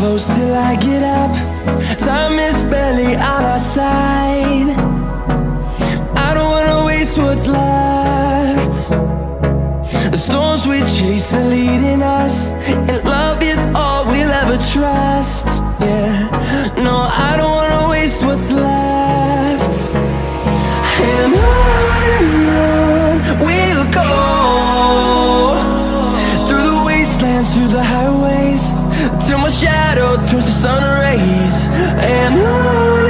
close till I get up. Time is barely on our side. I don't wanna waste what's left. The storms we chase are leading us, and love is all we'll ever trust. Yeah, no, I don't wanna waste what's left. And on we'll go, through the wastelands, through the highways, till my shadow turns to sun rays. And on